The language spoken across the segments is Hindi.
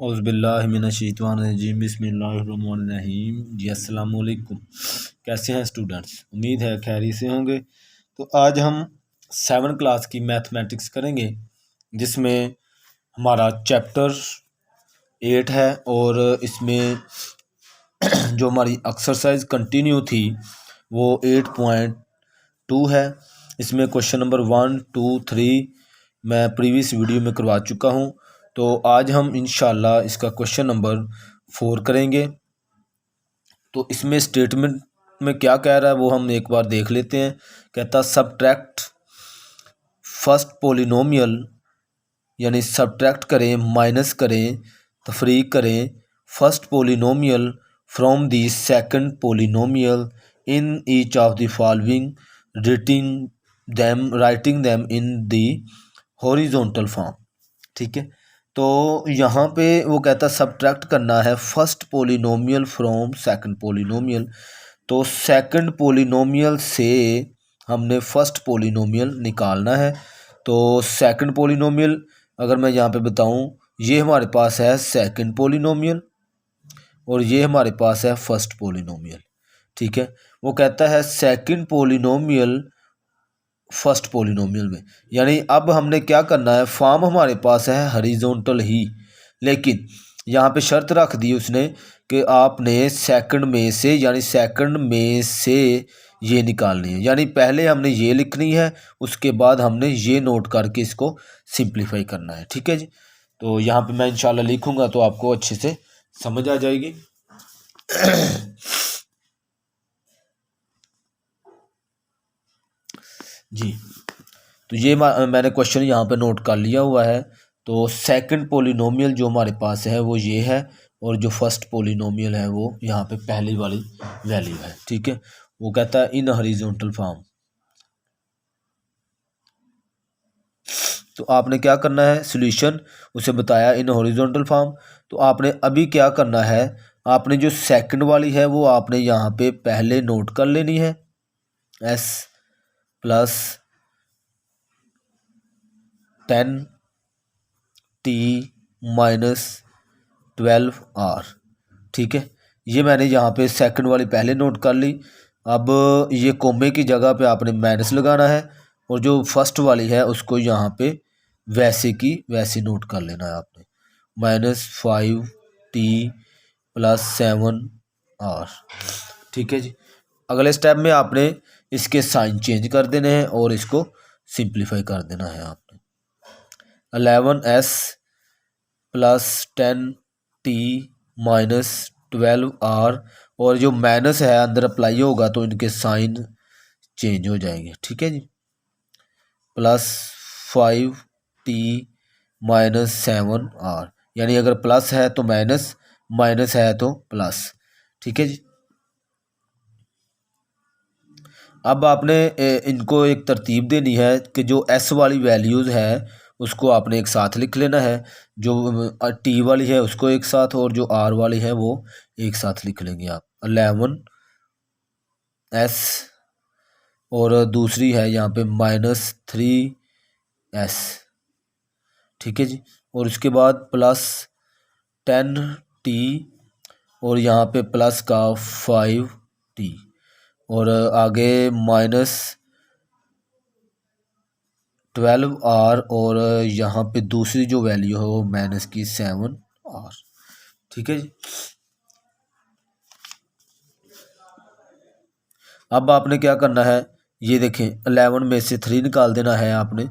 औज़ुबिल्लाहिमिनश्शैतानिर्रजीम बिस्मिल्लाहिर्रहमानिर्रहीम। जी अस्सलाम वालेकुम। कैसे हैं स्टूडेंट्स? उम्मीद है खैरियत से होंगे। तो आज हम 7 क्लास की मैथमेटिक्स करेंगे जिसमें हमारा चैप्टर 8 है और इसमें जो हमारी एक्सरसाइज कंटिन्यू थी वो 8.2 है। इसमें क्वेश्चन नंबर 1, 2, 3 मैं प्रीवियस वीडियो में करवा चुका हूँ। तो आज हम इंशाल्लाह इसका क्वेश्चन नंबर 4 करेंगे। तो इसमें स्टेटमेंट में क्या कह रहा है वो हम एक बार देख लेते हैं। कहता सब्ट्रैक्ट फर्स्ट पोलिनोमियल, यानी सब्ट्रैक्ट करें, माइनस करें, तफरीक करें first polynomial from the second polynomial in each of the following writing them in the horizontal form. ठीक है, तो यहाँ पे वो कहता सब्ट्रैक्ट करना है first polynomial from second polynomial. तो सेकंड पोलिनोमियल से हमने फर्स्ट पोलिनोमियल निकालना है। तो सेकंड पोलिनोमियल अगर मैं यहाँ पे बताऊँ, ये हमारे पास है सेकंड पोलिनोमियल और ये हमारे पास है फर्स्ट पोलिनोमियल। ठीक है, वो कहता है सेकंड पोलिनोमियल फर्स्ट पोलिनोमियल में, यानी अब हमने क्या करना है, फॉर्म हमारे पास है हॉरिजॉन्टल ही, लेकिन यहाँ पे शर्त रख दी उसने कि आपने सेकंड में से, यानी सेकंड में से ये निकालनी है। यानी पहले हमने ये लिखनी है, उसके बाद हमने ये नोट करके इसको सिंप्लीफाई करना है। ठीक है जी, तो यहाँ पे मैं इंशाल्लाह लिखूँगा तो आपको अच्छे से समझ आ जाएगी। जी, तो ये मैंने क्वेश्चन यहाँ पे नोट कर लिया हुआ है। तो सेकंड पोलिनोमियल जो हमारे पास है वो ये है और जो फर्स्ट पोलिनोमियल है वो यहाँ पे पहली वाली वैल्यू है। ठीक है, वो कहता है इन हॉरिजॉन्टल फॉर्म। तो आपने क्या करना है, सॉल्यूशन उसे बताया इन हॉरिजॉन्टल फॉर्म। तो आपने अभी क्या करना है, आपने जो सेकंड वाली है वो आपने यहाँ पे पहले नोट कर लेनी है, s plus 10t minus 12r। ठीक है, ये मैंने यहाँ पे सेकंड वाली पहले नोट कर ली। अब ये कोमे की जगह पे आपने माइनस लगाना है और जो फर्स्ट वाली है उसको यहाँ पे वैसे की वैसे नोट कर लेना है आपने, -5t प्लस 7r। ठीक है जी, अगले स्टेप में आपने इसके साइन चेंज कर देने हैं और इसको सिंप्लीफाई कर देना है आपने। 11s plus 10t minus 12r, और जो माइनस है अंदर अप्लाई होगा तो इनके साइन चेंज हो जाएंगे। ठीक है जी, प्लस 5t माइनस 7r, यानी अगर प्लस है तो माइनस, माइनस है तो प्लस। ठीक है जी, अब आपने इनको एक तरतीब देनी है कि जो s वाली वैल्यूज़ है उसको आपने एक साथ लिख लेना है, जो t वाली है उसको एक साथ, और जो r वाली है वो एक साथ लिख लेंगे आप। 11s और दूसरी है यहाँ पे -3s। ठीक है जी, और उसके बाद प्लस 10t और यहाँ पे प्लस का 5t, और आगे -12r और यहाँ पे दूसरी जो वैल्यू है वो माइनस की 7r। ठीक है जी, अब आपने क्या करना है, ये देखें 11 में से 3 निकाल देना है आपने,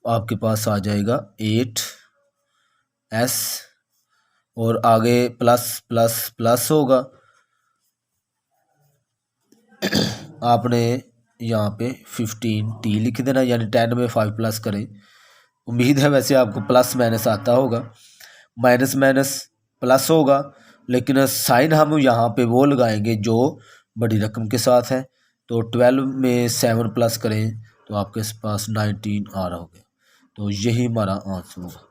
आपके पास आ जाएगा 8s, और आगे प्लस प्लस प्लस होगा। आपने यहाँ पे 15t लिख देना, यानी 10 में 5 प्लस करें। उम्मीद है वैसे आपको प्लस माइनस आता होगा, माइनस माइनस प्लस होगा, लेकिन साइन हम यहाँ पे वो लगाएंगे जो बड़ी रकम के साथ है। तो 12 में 7 प्लस करें तो आपके पास 19 आ रहा होगा, तो यही हमारा आंसर होगा।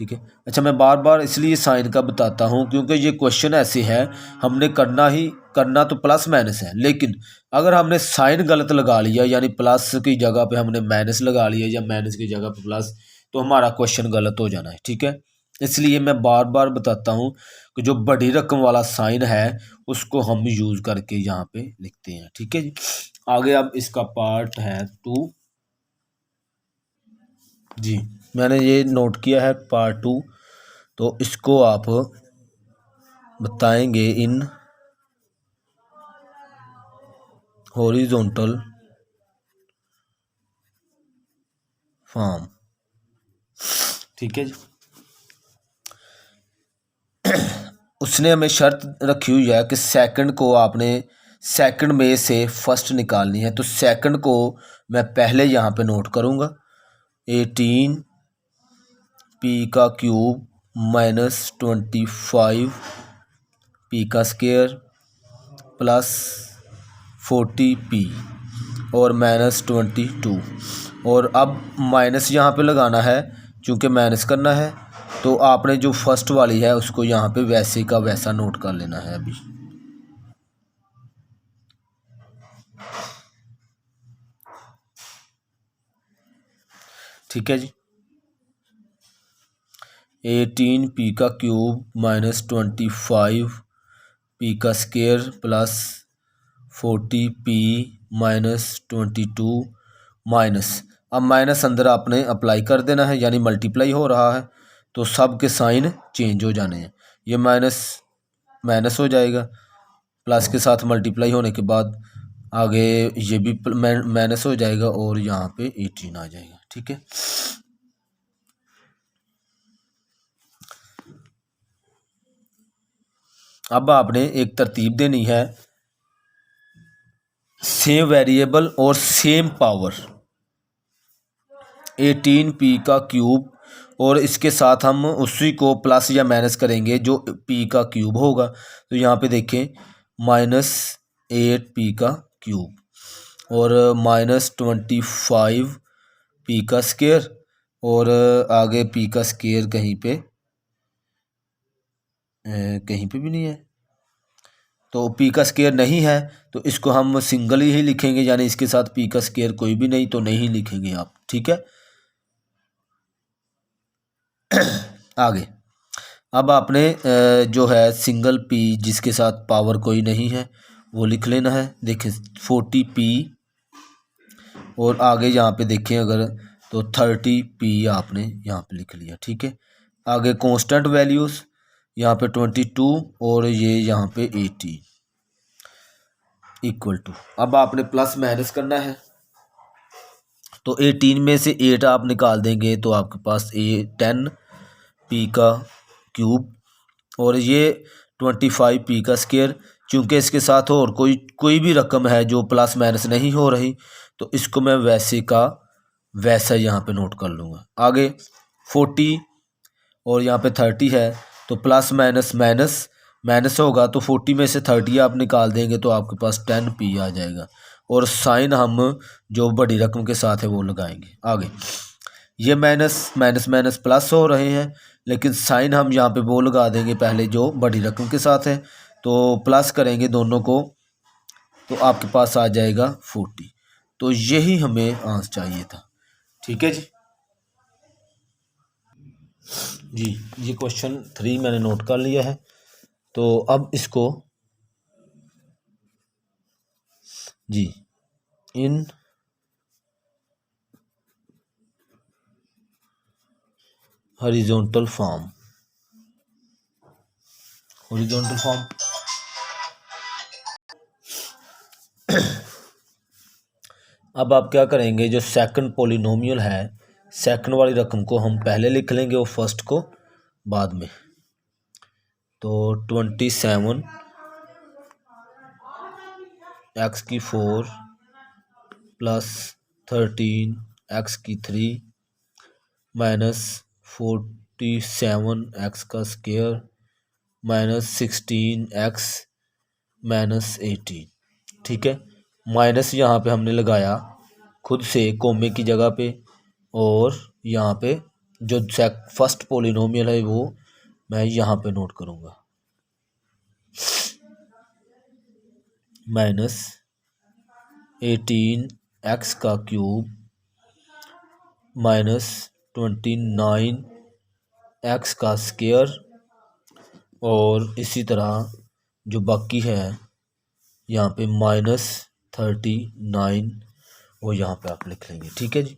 ठीक है, अच्छा मैं बार बार इसलिए साइन का बताता हूँ क्योंकि ये क्वेश्चन ऐसे है, हमने करना तो प्लस माइनस है, लेकिन अगर हमने साइन गलत लगा लिया, यानी प्लस की जगह पे हमने माइनस लगा लिया या माइनस की जगह पे प्लस, तो हमारा क्वेश्चन गलत हो जाना है। ठीक है, इसलिए मैं बार बार बताता हूँ कि जो बड़ी रकम वाला साइन है उसको हम यूज़ करके यहाँ पे लिखते हैं। ठीक है जी। आगे अब इसका पार्ट है 2। जी, मैंने ये नोट किया है पार्ट 2। तो इसको आप बताएंगे इन हॉरिजॉन्टल फॉर्म। ठीक है जी। उसने हमें शर्त रखी हुई है कि सेकंड को आपने सेकंड में से फर्स्ट निकालनी है। तो सेकंड को मैं पहले यहाँ पे नोट करूँगा 18 पी का क्यूब माइनस 25 पी का स्क्वायर प्लस 40 पी और माइनस 22। और अब माइनस यहाँ पे लगाना है क्योंकि माइनस करना है। तो आपने जो फर्स्ट वाली है उसको यहाँ पे वैसे का वैसा नोट कर लेना है अभी। ठीक है जी। 18 पी का क्यूब माइनस 25 पी का square plus 40 P minus 22 minus. अब माइनस अंदर आपने अप्लाई कर देना है, यानी मल्टीप्लाई हो रहा है तो सब के साइन चेंज हो जाने हैं। ये माइनस माइनस हो जाएगा, प्लस के साथ मल्टीप्लाई होने के बाद आगे ये भी माइनस हो जाएगा और यहाँ पे 18 आ जाएगा। ठीक है। अब आपने एक तरतीब देनी है, सेम वेरिएबल और सेम पावर 18 पी का क्यूब और इसके साथ हम उसी को प्लस या माइनस करेंगे जो पी का क्यूब होगा। तो यहाँ पे देखें -8 पी का क्यूब और -25 पी का स्क्वायर और आगे पी का स्क्वायर कहीं पे भी नहीं है। तो पी का स्क्वायर नहीं है तो इसको हम सिंगल ही लिखेंगे, यानी इसके साथ पी का स्क्वायर कोई भी नहीं तो नहीं लिखेंगे आप। ठीक है। आगे अब आपने जो है सिंगल पी जिसके साथ पावर कोई नहीं है वो लिख लेना है। देखें 40 पी और आगे यहाँ पे देखें अगर तो 30 पी आपने यहाँ पे लिख लिया। ठीक है। आगे कांस्टेंट वैल्यूज़ यहाँ पे 22 और ये यहाँ पे 80 इक्वल टू। अब आपने प्लस माइनस करना है तो 18 में से 8 आप निकाल देंगे तो आपके पास 10 पी का क्यूब और ये 25 पी का स्क्वायर। चूँकि इसके साथ और कोई भी रकम है जो प्लस माइनस नहीं हो रही तो इसको मैं वैसे का वैसा यहाँ पे नोट कर लूँगा। आगे 40 और यहाँ पे 30 है तो प्लस माइनस माइनस माइनस होगा तो 40 में से 30 आप निकाल देंगे तो आपके पास 10 पी आ जाएगा और साइन हम जो बड़ी रकम के साथ है वो लगाएंगे। आगे ये माइनस माइनस माइनस प्लस हो रहे हैं लेकिन साइन हम यहाँ पे वो लगा देंगे पहले जो बड़ी रकम के साथ है। तो प्लस करेंगे दोनों को तो आपके पास आ जाएगा 40। तो यही हमें आंसर चाहिए था। ठीक है जी। जी ये क्वेश्चन 3 मैंने नोट कर लिया है। तो अब इसको जी इन हॉरिजॉन्टल फॉर्म अब आप क्या करेंगे, जो सेकंड पॉलिनोमियल है सेकंड वाली रकम को हम पहले लिख लेंगे और फर्स्ट को बाद में। तो 27 x की 4 प्लस 13 x की 3 माइनस 47 x का स्क्वायर माइनस 16 x माइनस 18। ठीक है। माइनस यहाँ पे हमने लगाया खुद से कोमे की जगह पे और यहाँ पे जो फर्स्ट पॉलिनोमियल है वो मैं यहाँ पे नोट करूँगा -18 x का क्यूब माइनस 29 एक्स का स्क्वायर, और इसी तरह जो बाकी है यहाँ पे -39 वो यहाँ पे आप लिख लेंगे। ठीक है जी।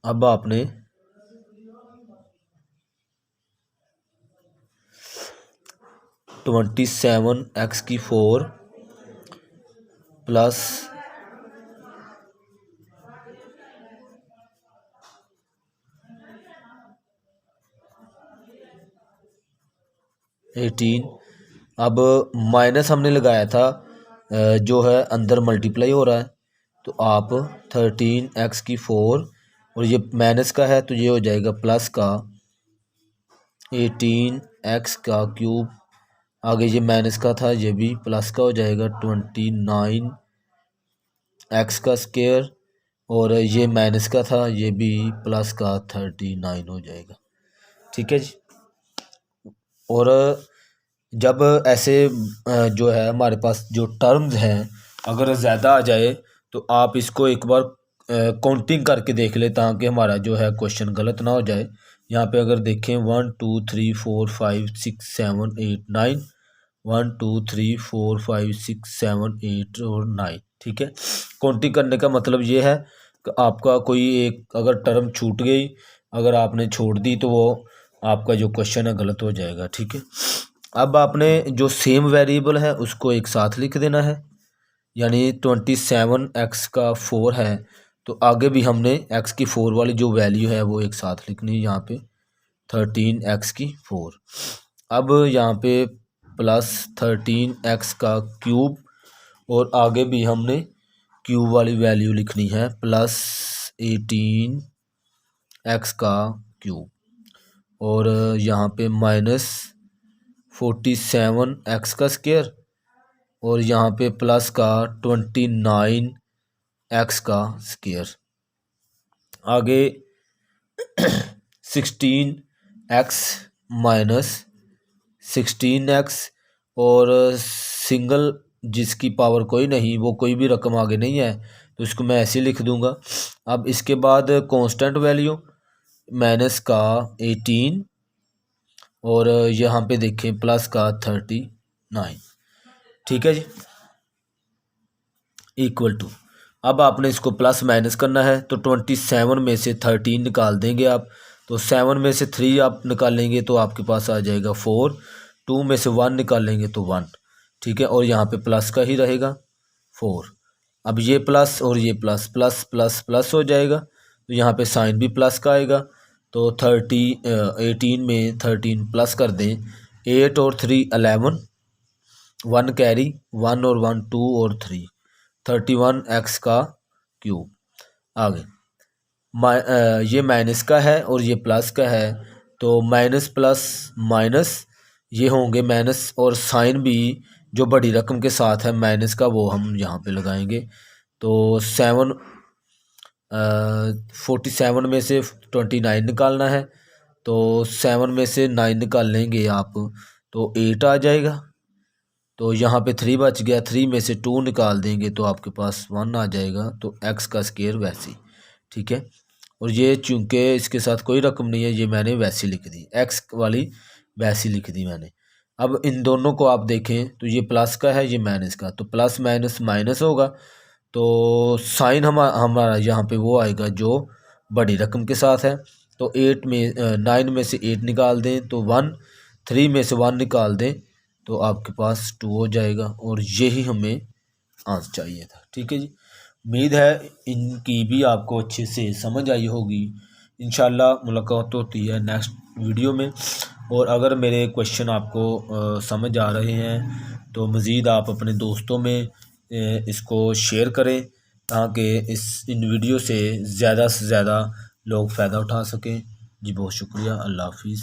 अब आपने (27x4 प्लस 18, अब माइनस हमने लगाया था, जो है अंदर मल्टीप्लाई हो रहा है, तो आप 13x4 और ये माइनस का है तो ये हो जाएगा प्लस का 18x का क्यूब, आगे ये माइनस का था ये भी प्लस का हो जाएगा 29x का स्क्वायर, और ये माइनस का था ये भी प्लस का 39 हो जाएगा। ठीक है जी। और जब ऐसे जो है हमारे पास जो टर्म्स हैं अगर ज़्यादा आ जाए तो आप इसको एक बार काउंटिंग करके देख ले ताकि हमारा जो है क्वेश्चन गलत ना हो जाए। यहाँ पे अगर देखें 1 2 3 4 5 6 7 8 9, 1 2 3 4 5 6 7 8 और 9। ठीक है, काउंटिंग करने का मतलब ये है कि आपका कोई एक अगर टर्म छूट गई, अगर आपने छोड़ दी तो वो आपका जो क्वेश्चन है गलत हो जाएगा। ठीक है, अब आपने जो सेम वेरिएबल है उसको एक साथ लिख देना है, यानी 27x4 है तो आगे भी हमने x4 वाली जो वैल्यू है वो एक साथ लिखनी है, यहाँ पे 13x4। अब यहाँ पे प्लस 13x का क्यूब, और आगे भी हमने क्यूब वाली वैल्यू लिखनी है प्लस 18x का क्यूब, और यहाँ पे -47x का स्क्वायर, और यहाँ पे प्लस का 29x का स्क्वायर, आगे 16x माइनस 16x, और सिंगल जिसकी पावर कोई नहीं वो कोई भी रकम आगे नहीं है तो इसको मैं ऐसे लिख दूंगा। अब इसके बाद कांस्टेंट वैल्यू माइनस का 18, और यहाँ पे देखें प्लस का 39। ठीक है जी, इक्वल टू, अब आपने इसको प्लस माइनस करना है तो 27 में से 13 निकाल देंगे आप, तो 7 में से 3 आप निकालेंगे तो आपके पास आ जाएगा 4, 2 में से 1 निकालेंगे तो 1। ठीक है, और यहाँ पे प्लस का ही रहेगा 4। अब ये प्लस और ये प्लस प्लस प्लस प्लस हो जाएगा तो यहाँ पे साइन भी प्लस का आएगा, तो 18 में 13 प्लस कर दें, 8 और 3 11, 1 कैरी, 1 और 1 2 और 3, 31x का क्यूब। आगे ये माइनस का है और ये प्लस का है, तो माइनस प्लस माइनस ये होंगे माइनस, और साइन भी जो बड़ी रकम के साथ है माइनस का वो हम यहाँ पे लगाएंगे। तो 47 में से 29 निकालना है, तो 7 में से 9 निकाल लेंगे आप तो 8 आ जाएगा, तो यहाँ पे 3 बच गया, 3 में से 2 निकाल देंगे तो आपके पास 1 आ जाएगा, तो x का स्क्वायर वैसे ही। ठीक है, और ये चूंकि इसके साथ कोई रकम नहीं है ये मैंने वैसी लिख दी, x वाली वैसी लिख दी मैंने। अब इन दोनों को आप देखें तो ये प्लस का है ये माइनस का, तो प्लस माइनस माइनस होगा, तो साइन हमारा यहाँ पे वो आएगा जो बड़ी रकम के साथ है, तो 9 में से 8 निकाल दें तो 1, 3 में से 1 निकाल दें तो आपके पास 2 हो जाएगा, और यही हमें आंसर चाहिए था। ठीक है जी, उम्मीद है इनकी भी आपको अच्छे से समझ आई होगी। इंशाल्लाह मुलाकात होती है नेक्स्ट वीडियो में, और अगर मेरे क्वेश्चन आपको समझ आ रहे हैं तो मज़ीद आप अपने दोस्तों में इसको शेयर करें ताकि इन वीडियो से ज़्यादा लोग फ़ायदा उठा सकें। जी बहुत शुक्रिया, अल्लाह हाफिज़।